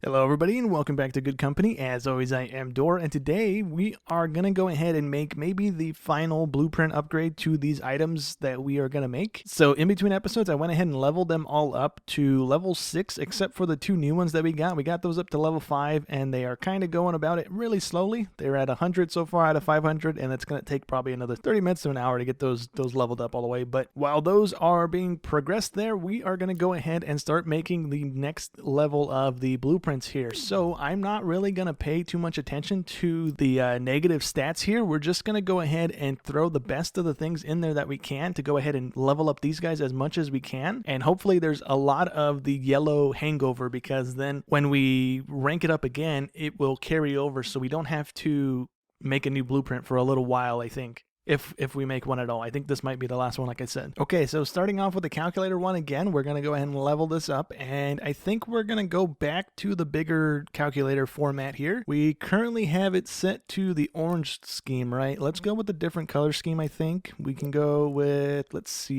Hello everybody and welcome back to Good Company. As always, I am Dor, and today we are going to go ahead and make maybe the final blueprint upgrade to these items that we are going to make. So in between episodes, I went ahead and leveled them all up to level 6, except for the two new ones that we got. We got those up to level 5, and they are kind of going about it really slowly. They're at 100 so far out of 500, and it's going to take probably another 30 minutes to an hour to get those leveled up all the way. But while those are being progressed there, we are going to go ahead and start making the next level of the blueprint here. So I'm not really going to pay too much attention to the negative stats here. We're just going to go ahead and throw the best of the things in there that we can to go ahead and level up these guys as much as we can. And hopefully there's a lot of the yellow hangover, because then when we rank it up again, it will carry over, so we don't have to make a new blueprint for a little while, I think. If we make one at all. I think this might be the last one, like I said. Okay, so starting off with the calculator one again, we're going to go ahead and level this up, and I think we're going to go back to the bigger calculator format here. We currently have it set to the orange scheme, right? Let's go with the different color scheme, I think. We can go with, let's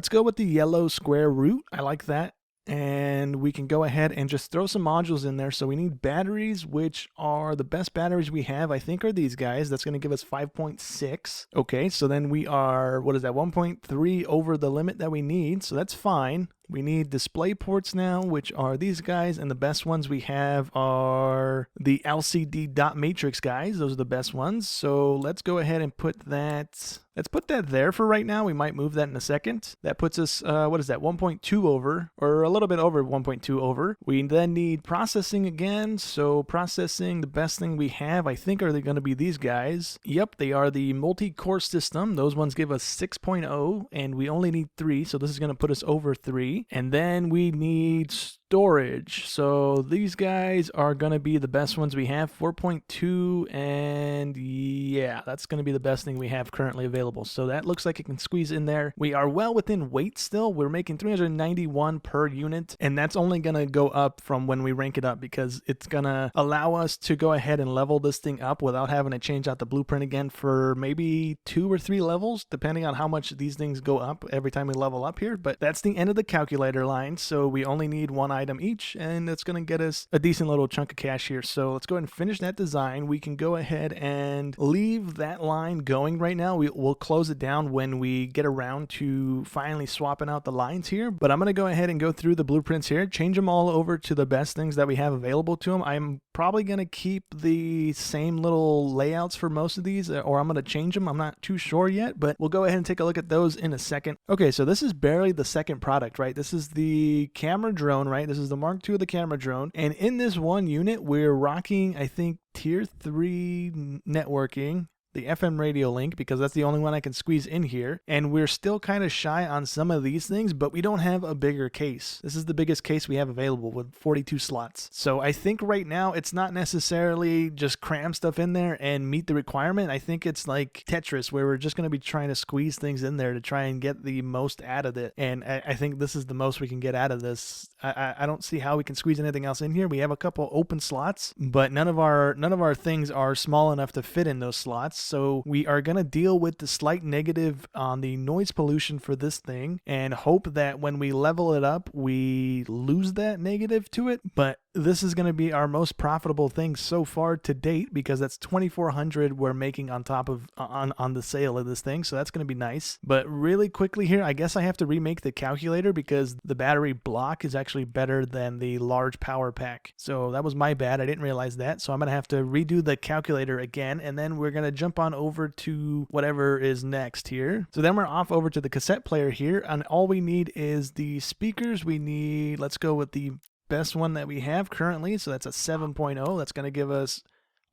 go with the yellow square root. I like that. And we can go ahead and just throw some modules in there. So we need batteries, which are the best batteries we have, I think, are these guys. That's going to give us 5.6. Okay, so then we are, what is that, 1.3 over the limit that we need. So that's fine. We need display ports now, which are these guys, and the best ones we have are the LCD dot matrix guys. Those are the best ones. So let's go ahead and put that, let's put that there for right now. We might move that in a second. That puts us, what is that, 1.2 over, or a little bit over 1.2 over. We then need processing again. So processing, the best thing we have, I think, are they going to be these guys. Yep, they are the multi-core system. Those ones give us 6.0, and we only need 3, so this is going to put us over 3. And then we need storage. So these guys are going to be the best ones we have, 4.2, and yeah, that's going to be the best thing we have currently available. So that looks like it can squeeze in there. We are well within weight still. We're making 391 per unit, and that's only going to go up from when we rank it up, because it's going to allow us to go ahead and level this thing up without having to change out the blueprint again for maybe 2 or 3 levels, depending on how much these things go up every time we level up here. But that's the end of the calculator line, so we only need one item each, and it's going to get us a decent little chunk of cash here. So let's go ahead and finish that design. We can go ahead and leave that line going right now. We'll close it down when we get around to finally swapping out the lines here, but I'm going to go ahead and go through the blueprints here, change them all over to the best things that we have available to them. I'm probably going to keep the same little layouts for most of these, or I'm going to change them. I'm not too sure yet, but we'll go ahead and take a look at those in a second. Okay, so this is barely the second product, right? This is the camera drone, right? This is the Mark II of the camera drone. And in this one unit, we're rocking, I think, tier 3 networking, the FM radio link, because that's the only one I can squeeze in here. And we're still kind of shy on some of these things, but we don't have a bigger case. This is the biggest case we have available with 42 slots. So I think right now it's not necessarily just cram stuff in there and meet the requirement. I think it's like Tetris, where we're just going to be trying to squeeze things in there to try and get the most out of it. And I think this is the most we can get out of this. I don't see how we can squeeze anything else in here. We have a couple open slots, but none of our things are small enough to fit in those slots. So we are going to deal with the slight negative on the noise pollution for this thing and hope that when we level it up, we lose that negative to it. But this is going to be our most profitable thing so far to date, because that's 2,400 we're making on top of on the sale of this thing. So that's going to be nice. But really quickly here, I guess I have to remake the calculator because the battery block is actually better than the large power pack. So that was my bad. I didn't realize that. So I'm going to have to redo the calculator again, and then we're going to jump on over to whatever is next here. So then we're off over to the cassette player here, and all we need is the speakers. We need, let's go with the best one that we have currently. So that's a 7.0. That's going to give us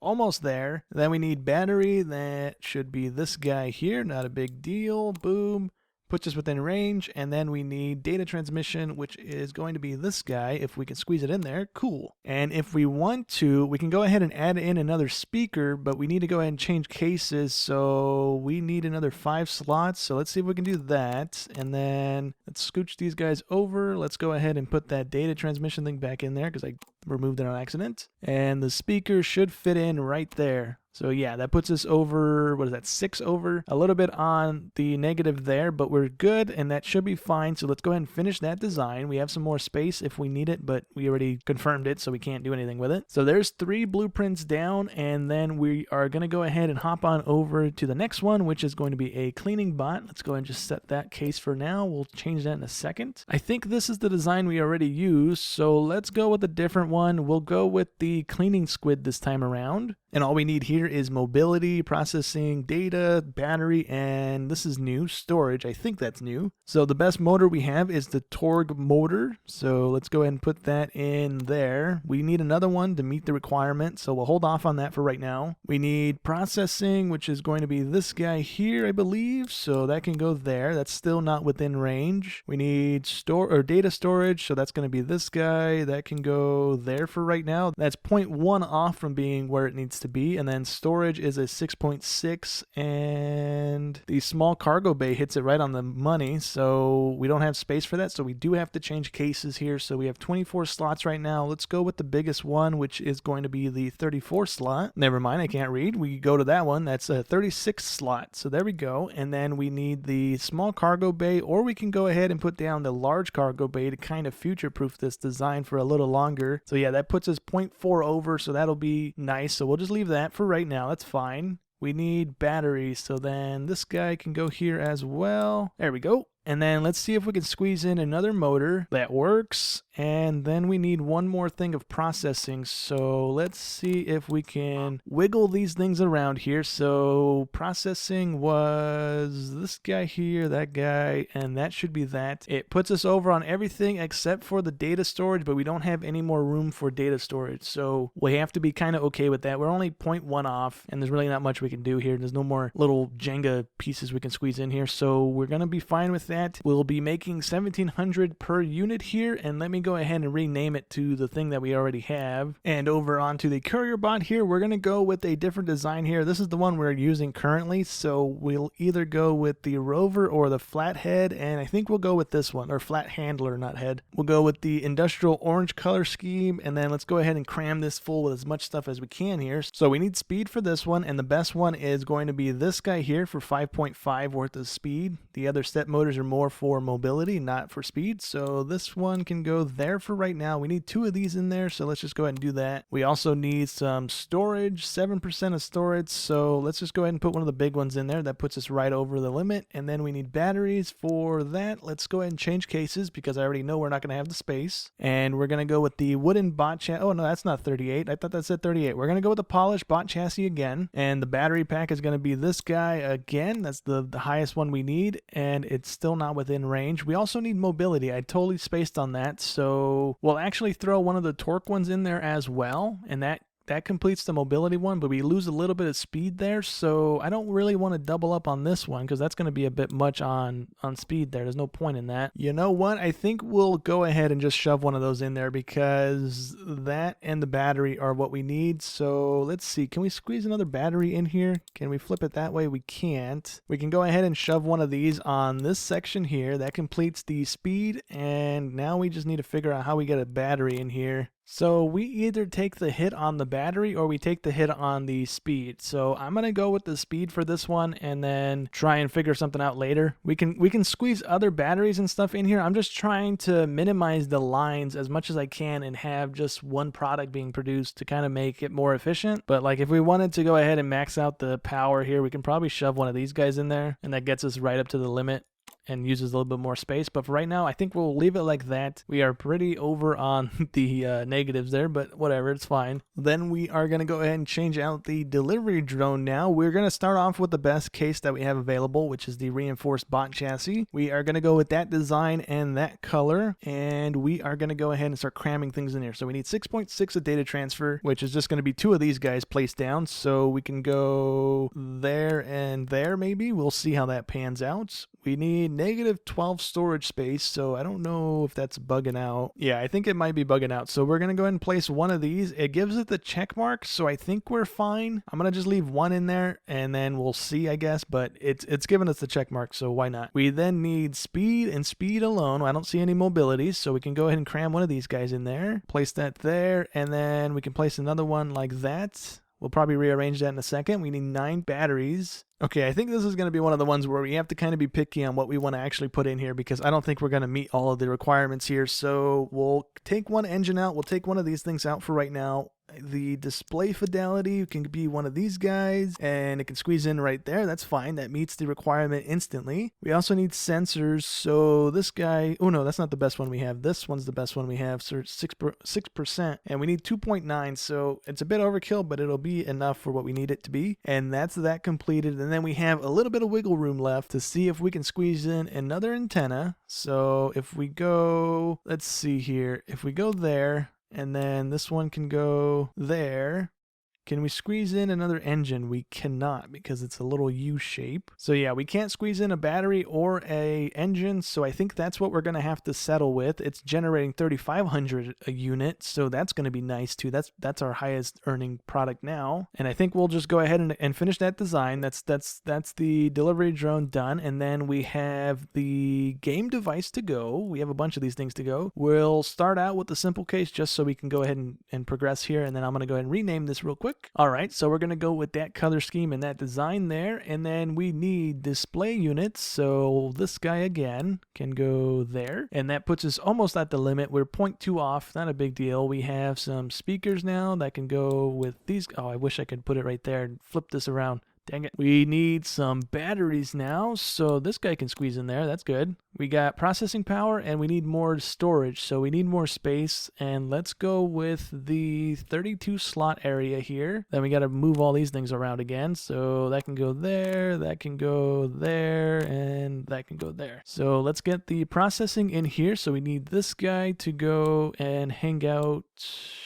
almost there. Then we need battery. That should be this guy here. Not a big deal. Boom. Puts us within range. And then we need data transmission, which is going to be this guy. If we can squeeze it in there, cool. And if we want to, we can go ahead and add in another speaker, but we need to go ahead and change cases. So we need another 5 slots. So let's see if we can do that. And then let's scooch these guys over. Let's go ahead and put that data transmission thing back in there, because I removed it on accident. And the speaker should fit in right there. So yeah, that puts us over, what is that, 6 over, a little bit on the negative there, but we're good, and that should be fine. So let's go ahead and finish that design. We have some more space if we need it, but we already confirmed it, so we can't do anything with it. So there's 3 blueprints down, and then we are going to go ahead and hop on over to the next one, which is going to be a cleaning bot. Let's go ahead and just set that case for now. We'll change that in a second. I think this is the design we already used, so let's go with a different one. We'll go with the cleaning squid this time around. And all we need here is mobility, processing, data, battery, and this is new, storage. I think that's new. So the best motor we have is the Torg motor. So let's go ahead and put that in there. We need another one to meet the requirement, so we'll hold off on that for right now. We need processing, which is going to be this guy here, I believe. So that can go there. That's still not within range. We need data storage, so that's going to be this guy. That can go there for right now. That's 0.1 off from being where it needs to be. And then storage is a 6.6, and the small cargo bay hits it right on the money, so we don't have space for that, so we do have to change cases here. So we have 24 slots right now. Let's go with the biggest one, which is going to be the 34 slot. Never mind, I can't read. We go to that one. That's a 36 slot. So there we go. And then we need the small cargo bay, or we can go ahead and put down the large cargo bay to kind of future-proof this design for a little longer. So yeah, that puts us 0.4 over, so that'll be nice. So we'll just leave that for right now. That's fine. We need batteries, so then this guy can go here as well. There we go. And then let's see if we can squeeze in another motor that works. And then we need one more thing of processing. So let's see if we can wiggle these things around here. So processing was this guy here, that guy, and that should be that. It puts us over on everything except for the data storage, but we don't have any more room for data storage. So we have to be kind of okay with that. We're only 0.1 off, and there's really not much we can do here. There's no more little Jenga pieces we can squeeze in here. So we're going to be fine with that. We'll be making 1700 per unit here, and let me go ahead and rename it to the thing that we already have. And over onto the courier bot here, we're going to go with a different design here. This is the one we're using currently, so we'll either go with the rover or the flathead, and I think we'll go with this one, or flat handler, not head. We'll go with the industrial orange color scheme, and then let's go ahead and cram this full with as much stuff as we can here. So we need speed for this one, and the best one is going to be this guy here for 5.5 worth of speed. The other step motors are more for mobility, not for speed, so this one can go there for right now. We need 2 of these in there, so let's just go ahead and do that. We also need some storage, 7% of storage, so let's just go ahead and put one of the big ones in there. That puts us right over the limit. And then we need batteries for that. Let's go ahead and change cases because I already know we're not going to have the space. And we're going to go with the wooden bot chassis. Oh no, that's not 38. I thought that said 38. We're going to go with the polished bot chassis again, and the battery pack is going to be this guy again. That's the highest one we need, and it's still not within range. We also need mobility. I totally spaced on that, so we'll actually throw one of the torque ones in there as well, and that completes the mobility one, but we lose a little bit of speed there, so I don't really want to double up on this one because that's going to be a bit much on speed there. There's no point in that. You know what? I think we'll go ahead and just shove one of those in there because that and the battery are what we need. So let's see. Can we squeeze another battery in here? Can we flip it that way? We can't. We can go ahead and shove one of these on this section here. That completes the speed, and now we just need to figure out how we get a battery in here. So we either take the hit on the battery or we take the hit on the speed. So I'm going to go with the speed for this one and then try and figure something out later. We can squeeze other batteries and stuff in here. I'm just trying to minimize the lines as much as I can and have just one product being produced to kind of make it more efficient. But like if we wanted to go ahead and max out the power here, we can probably shove one of these guys in there, and that gets us right up to the limit and uses a little bit more space. But for right now, I think we'll leave it like that. We are pretty over on the negatives there, but whatever, it's fine. Then we are going to go ahead and change out the delivery drone now. We're going to start off with the best case that we have available, which is the reinforced bot chassis. We are going to go with that design and that color, and we are going to go ahead and start cramming things in here. So we need 6.6 of data transfer, which is just going to be 2 of these guys placed down. So we can go there and there maybe. We'll see how that pans out. We need negative 12 storage space, so I don't know if that's bugging out. Yeah, I think it might be bugging out. So we're going to go ahead and place one of these. It gives it the check mark, so I think we're fine. I'm going to just leave one in there, and then we'll see, I guess, but it's giving us the check mark, so why not? We then need speed and speed alone. I don't see any mobility, so we can go ahead and cram one of these guys in there. Place that there, and then we can place another one like that. We'll probably rearrange that in a second. We need 9 batteries. Okay, I think this is going to be one of the ones where we have to kind of be picky on what we want to actually put in here because I don't think we're going to meet all of the requirements here. So we'll take one engine out. We'll take one of these things out for right now. The display fidelity can be one of these guys, and it can squeeze in right there. That's fine. That meets the requirement instantly. We also need sensors. So this guy, oh no, that's not the best one we have. This one's the best one we have. So it's 6%, and we need 2.9. So it's a bit overkill, but it'll be enough for what we need it to be. And that's that completed. And then we have a little bit of wiggle room left to see if we can squeeze in another antenna. So if we go, let's see here. If we go there, and then this one can go there. Can we squeeze in another engine? We cannot because it's a little U shape. So yeah, we can't squeeze in a battery or a engine. So I think that's what we're going to have to settle with. It's generating 3,500 a unit. So that's going to be nice too. That's our highest earning product now. And I think we'll just go ahead and finish that design. That's the delivery drone done. And then we have the game device to go. We have a bunch of these things to go. We'll start out with the simple case just so we can go ahead and progress here. And then I'm going to go ahead and rename this real quick. All right, so we're going to go with that color scheme and that design there, and then we need display units, so this guy again can go there, and that puts us almost at the limit. We're 0.2 off, not a big deal. We have some speakers now that can go with these. Oh, I wish I could put it right there and flip this around. Dang it. We need some batteries now, so this guy can squeeze in there. That's good. We got processing power, and we need more storage, so we need more space, and let's go with the 32 slot area here. Then we got to move all these things around again, so that can go there, that can go there, and that can go there. So let's get the processing in here, so we need this guy to go and hang out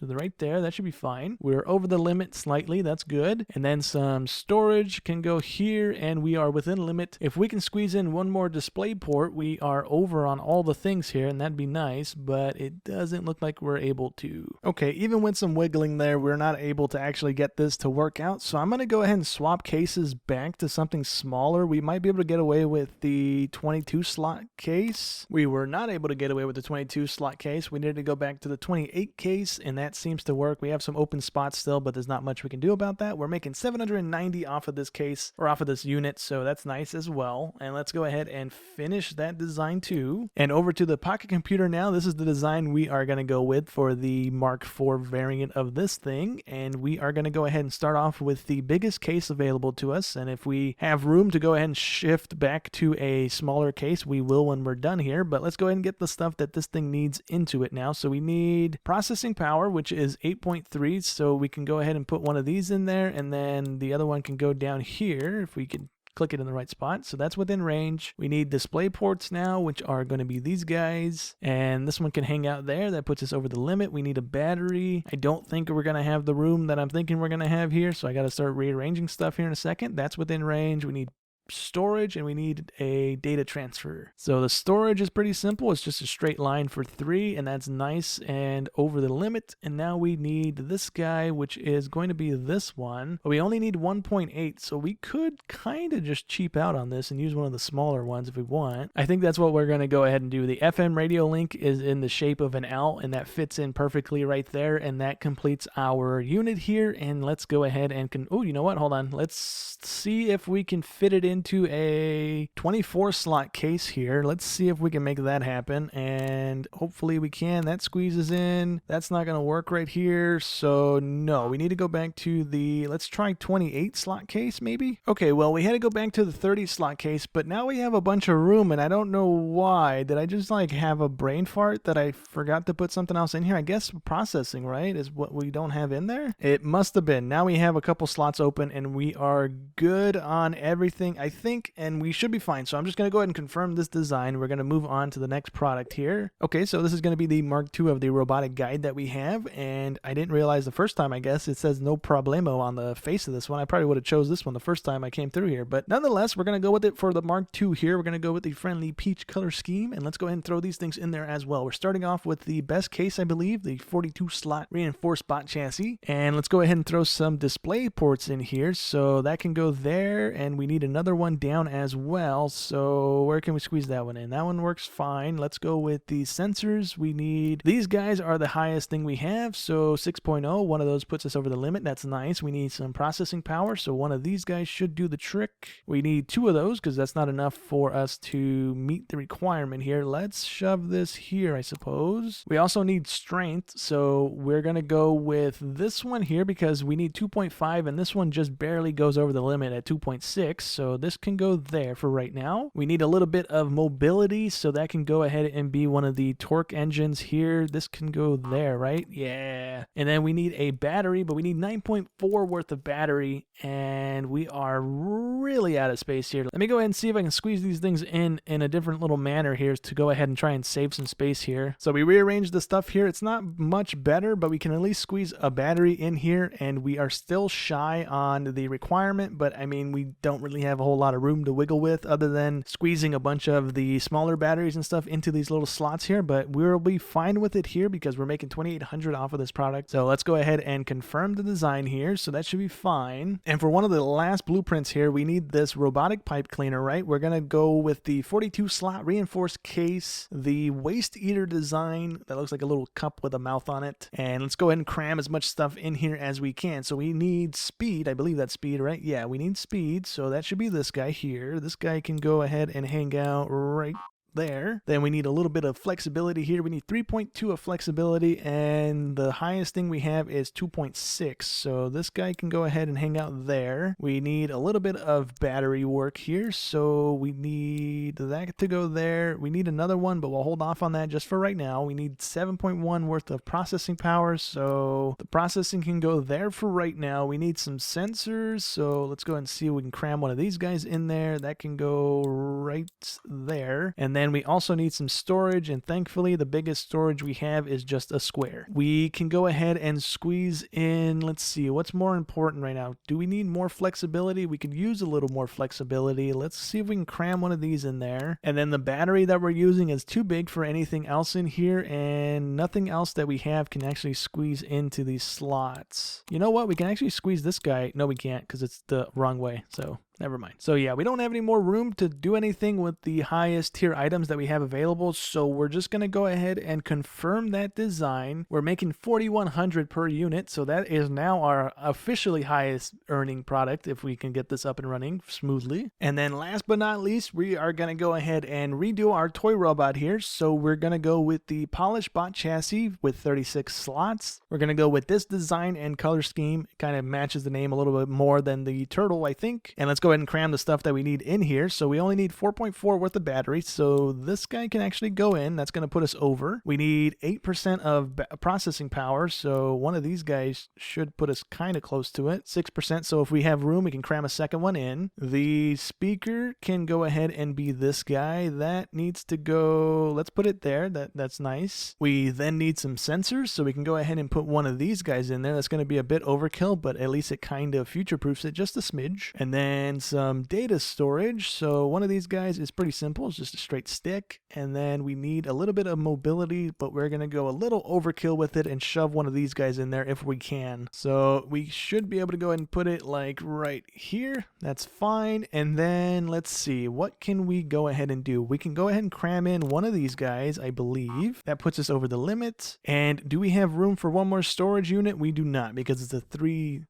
right there. That should be fine. We're over the limit slightly. That's good. And then some storage can go here, and we are within limit. If we can squeeze in one more display port, we are over on all the things here, and that'd be nice, but it doesn't look like we're able to. Okay, even with some wiggling there, we're not able to actually get this to work out, so I'm going to go ahead and swap cases back to something smaller. We might be able to get away with the 22 slot case. We were not able to get away with the 22 slot case. We needed to go back to the 28 case, and that seems to work. We have some open spots still, but there's not much we can do about that. We're making 790 off of this case, or off of this unit, so that's nice as well. And let's go ahead and finish that design too. And over to the pocket computer now. This is the design we are going to go with for the Mark IV variant of this thing, and we are going to go ahead and start off with the biggest case available to us, and if we have room to go ahead and shift back to a smaller case, we will when we're done here. But let's go ahead and get the stuff that this thing needs into it now. So we need processing power, which is 8.3, so we can go ahead and put one of these in there, and then the other one can go down here if we can click it in the right spot. So that's within range. We need display ports now, which are going to be these guys, and this one can hang out there. That puts us over the limit. We need a battery. I don't think we're going to have the room that I'm thinking we're going to have here, so I got to start rearranging stuff here in a second. That's within range. We need storage, and we need a data transfer. So the storage is pretty simple. It's just a straight line for 3, and that's nice and over the limit. And now we need this guy, which is going to be this one. But we only need 1.8, so we could kind of just cheap out on this and use one of the smaller ones if we want. I think that's what we're going to go ahead and do. The FM radio link is in the shape of an L, and that fits in perfectly right there, and that completes our unit here. And let's go ahead and oh, you know what? Hold on. Let's see if we can fit it into a 24 slot case here. Let's see if we can make that happen, and hopefully we can. That squeezes in. That's not going to work right here, so no, we need to go back to the, let's try 28 slot case maybe. Okay, well, we had to go back to the 30 slot case, but now we have a bunch of room, and I don't know why. Did I just like have a brain fart that I forgot to put something else in here? I guess processing, right, is what we don't have in there. It must have been. Now we have a couple slots open, and we are good on everything. I I think, and we should be fine. So I'm just going to go ahead and confirm this design. We're going to move on to the next product here. Okay, so this is going to be the Mark II of the robotic guide that we have, and I didn't realize the first time, I guess, it says no problemo on the face of this one. I probably would have chose this one the first time I came through here, but nonetheless, we're going to go with it for the Mark II here. We're going to go with the friendly peach color scheme, and let's go ahead and throw these things in there as well. We're starting off with the best case, I believe, the 42 slot reinforced bot chassis, and let's go ahead and throw some display ports in here. So that can go there, and we need another one down as well. So where can we squeeze that one in? That one works fine. Let's go with the sensors. We need, these guys are the highest thing we have, so 6.0, one of those puts us over the limit. That's nice. We need some processing power, so one of these guys should do the trick. We need two of those because that's not enough for us to meet the requirement here. Let's shove this here, I suppose. We also need strength, so we're gonna go with this one here because we need 2.5, and this one just barely goes over the limit at 2.6, so this can go there for right now. We need a little bit of mobility, so that can go ahead and be one of the torque engines here. This can go there, right? Yeah. And then we need a battery, but we need 9.4 worth of battery, and we are really out of space here. Let me go ahead and see if I can squeeze these things in a different little manner here to go ahead and try and save some space here. So we rearranged the stuff here. It's not much better, but we can at least squeeze a battery in here, and we are still shy on the requirement, but I mean, we don't really have a whole lot of room to wiggle with other than squeezing a bunch of the smaller batteries and stuff into these little slots here, but we'll be fine with it here because we're making 2,800 off of this product. So let's go ahead and confirm the design here, so that should be fine. And for one of the last blueprints here, we need this robotic pipe cleaner, right? We're gonna go with the 42 slot reinforced case, the waste eater design that looks like a little cup with a mouth on it, and let's go ahead and cram as much stuff in here as we can. So we need speed. I believe that's speed, right? Yeah, we need speed, so that should be this guy here. This guy can go ahead and hang out right there. Then we need a little bit of flexibility here. We need 3.2 of flexibility, and the highest thing we have is 2.6, so this guy can go ahead and hang out there. We need a little bit of battery work here, so we need that to go there. We need another one, but we'll hold off on that just for right now. We need 7.1 worth of processing power, so the processing can go there for right now. We need some sensors, so let's go ahead and see if we can cram one of these guys in there. That can go right there, and then we also need some storage, and thankfully the biggest storage we have is just a square. We can go ahead and squeeze in, let's see, what's more important right now? Do we need more flexibility? We could use a little more flexibility. Let's see if we can cram one of these in there. And then the battery that we're using is too big for anything else in here, and nothing else that we have can actually squeeze into these slots. You know what? We can actually squeeze this guy. No, we can't because it's the wrong way, so never mind. So yeah, we don't have any more room to do anything with the highest tier items that we have available, so we're just going to go ahead and confirm that design. We're making 4,100 per unit, so that is now our officially highest earning product if we can get this up and running smoothly. And then last but not least, we are going to go ahead and redo our toy robot here. So we're going to go with the polished bot chassis with 36 slots. We're going to go with this design and color scheme. It kind of matches the name a little bit more than the turtle, I think. And let's go ahead and cram the stuff that we need in here. So we only need 4.4 worth of battery, so this guy can actually go in. That's going to put us over. We need 8% of processing power, so one of these guys should put us kind of close to it. 6%, so if we have room, we can cram a second one in. The speaker can go ahead and be this guy. That needs to go, let's put it there. That's nice. We then need some sensors, so we can go ahead and put one of these guys in there. That's going to be a bit overkill, but at least it kind of future-proofs it just a smidge. And then some data storage. So one of these guys is pretty simple. It's just a straight stick. And then we need a little bit of mobility, but we're going to go a little overkill with it and shove one of these guys in there if we can. So we should be able to go ahead and put it like right here. That's fine. And then let's see, what can we go ahead and do? We can go ahead and cram in one of these guys, I believe. That puts us over the limit. And do we have room for one more storage unit? We do not, because it's a three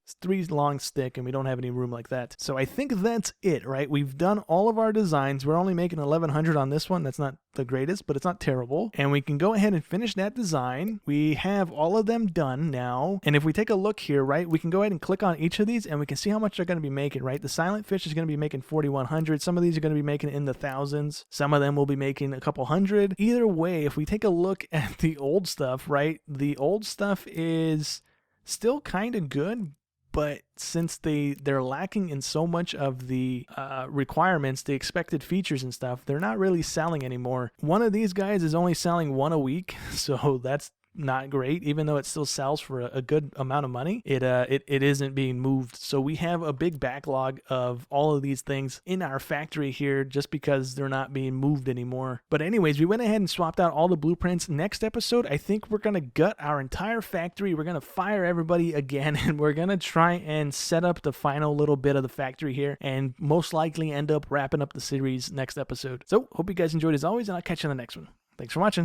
long stick and we don't have any room like that. So I think that's it, right? We've done all of our designs. We're only making 1,100 on this one. That's not the greatest, but it's not terrible. And we can go ahead and finish that design. We have all of them done now. And if we take a look here, right, we can go ahead and click on each of these and we can see how much they're going to be making, right? The silent fish is going to be making 4,100. Some of these are going to be making in the thousands. Some of them will be making a couple hundred. Either way, if we take a look at the old stuff, right, the old stuff is still kind of good, but since they're lacking in so much of the requirements, the expected features and stuff, they're not really selling anymore. One of these guys is only selling one a week, so that's not great. Even though it still sells for a good amount of money, it isn't being moved. So we have a big backlog of all of these things in our factory here just because they're not being moved anymore. But anyways, we went ahead and swapped out all the blueprints. Next episode, I think we're gonna gut our entire factory. We're gonna fire everybody again, and we're gonna try and set up the final little bit of the factory here, and most likely end up wrapping up the series next episode. So hope you guys enjoyed as always, and I'll catch you in the next one. Thanks for watching.